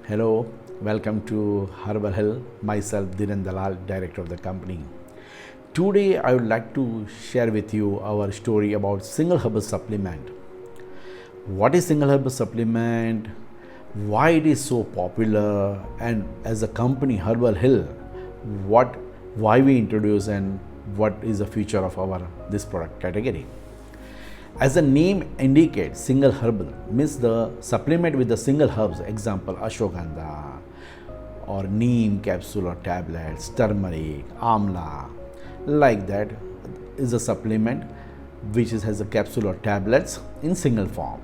Hello, welcome to Herbal Hill. Myself, Dhiren Dalal, director of the company. Today, I would like to share with you our story about single herbal supplement. What is single herbal supplement? Why it is so popular? And as a company, Herbal Hill, why we introduce and what is the future of our this product category? As the name indicates, single herbal means the supplement with the single herbs, example ashwagandha or neem capsule or tablets, turmeric, amla, like that is a supplement which has a capsule or tablets in single form.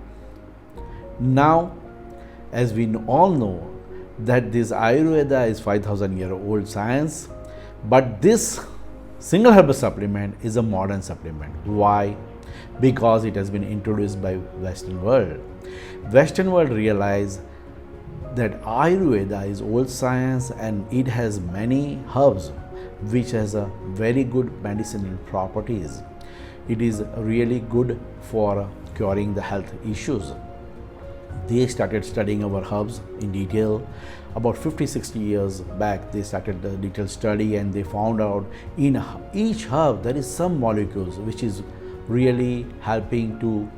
Now, as we all know that this Ayurveda is 5,000-year-old science, but this single herbal supplement is a modern supplement. Why? Because it has been introduced by Western world. Western world realize that Ayurveda is old science and it has many herbs which has a very good medicinal properties. It is really good for curing the health issues. They started studying our herbs in detail. About 50-60 years back, they started the detailed study and they found out in each herb there is some molecules which is really helping to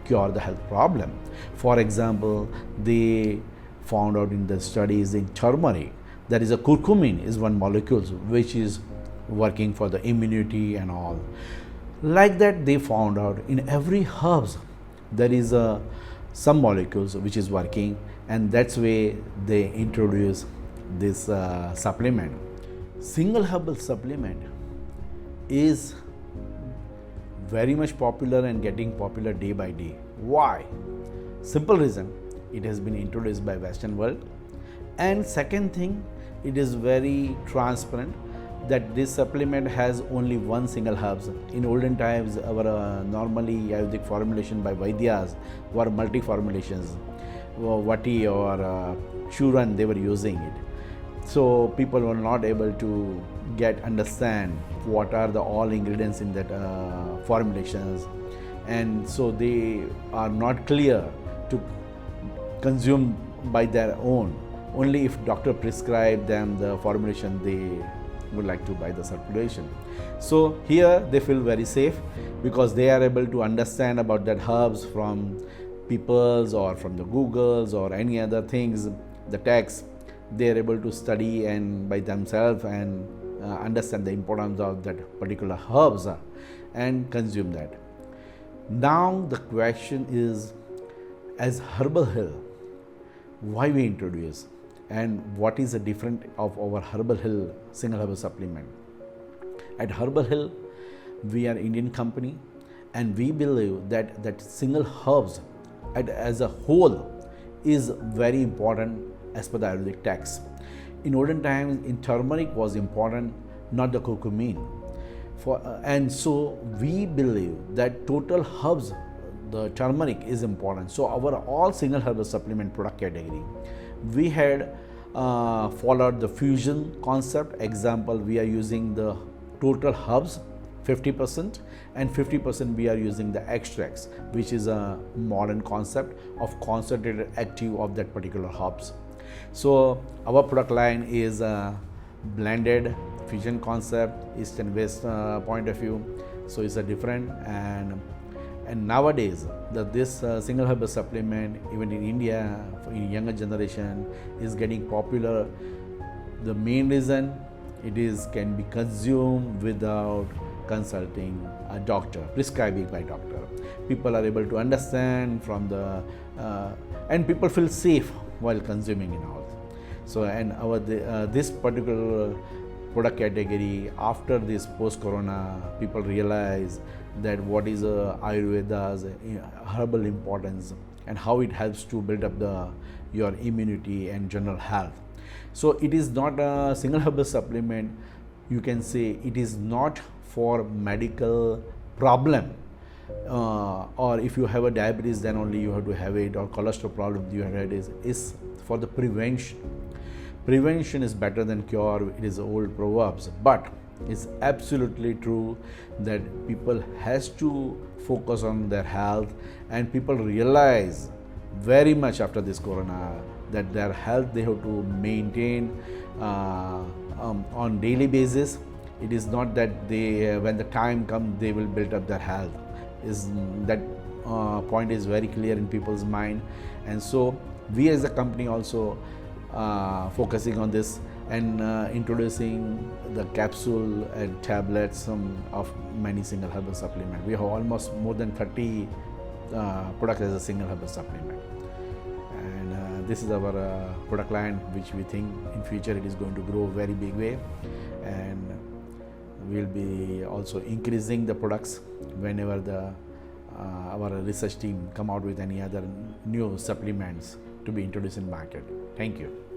cure the health problem. For example, they found out in the studies in turmeric, there is a curcumin is one molecule which is working for the immunity and all. Like that, they found out in every herbs there is some molecules which is working, and that's way they introduce this supplement. Single herbal supplement is very much popular and getting popular day by day. Why? Simple reason, it has been introduced by Western world, and second thing, it is very transparent that this supplement has only one single herbs. In olden times, our normally Ayurvedic formulation by Vaidyas were multi formulations, Vati or Churan, they were using it. So people were not able to understand what are the all ingredients in that formulations, and so they are not clear to consume by their own. Only if doctor prescribe them the formulation, they would like to buy the circulation. So here they feel very safe because they are able to understand about that herbs from people's or from the Googles or any other things, the text. They are able to study and by themselves and understand the importance of that particular herbs and consume that. Now the question is, as Herbal Hill, why we introduce and what is the difference of our Herbal Hill single herbal supplement? At Herbal Hill, we are Indian company and we believe that single herbs as a whole is very important as per the Ayurvedic text. In olden times, in turmeric was important, not the curcumin. And so we believe that total herbs, the turmeric is important. So our all single herbal supplement product category, we had followed the fusion concept. Example, we are using the total herbs 50% and 50% we are using the extracts, which is a modern concept of concentrated active of that particular herbs. So our product line is a blended fusion concept, east and west point of view. So it's a different, and nowadays this single herbal supplement even in India in younger generation is getting popular. The main reason it is can be consumed without consulting a doctor, prescribing by doctor. People are able to understand from the and people feel safe while consuming in all. So and our this particular product category, after this post-corona, people realize that what is Ayurveda's herbal importance and how it helps to build up your immunity and general health. So it is not a single herbal supplement. You can say it is not for medical problem, or if you have a diabetes, then only you have to have it, or cholesterol problem you have it is for the prevention. Prevention is better than cure. It is old proverbs, but it's absolutely true that people has to focus on their health, and people realize very much after this corona, that their health they have to maintain on daily basis. It is not that they when the time comes they will build up their health. Is that point is very clear in people's mind, and so we as a company also focusing on this and introducing the capsule and tablets of many single herbal supplement. We have almost more than 30 products as a single herbal supplement, and this is our product line, which we think in future it is going to grow very big way, and we'll be also increasing the products whenever the our research team come out with any other new supplements to be introduced in market. Thank you.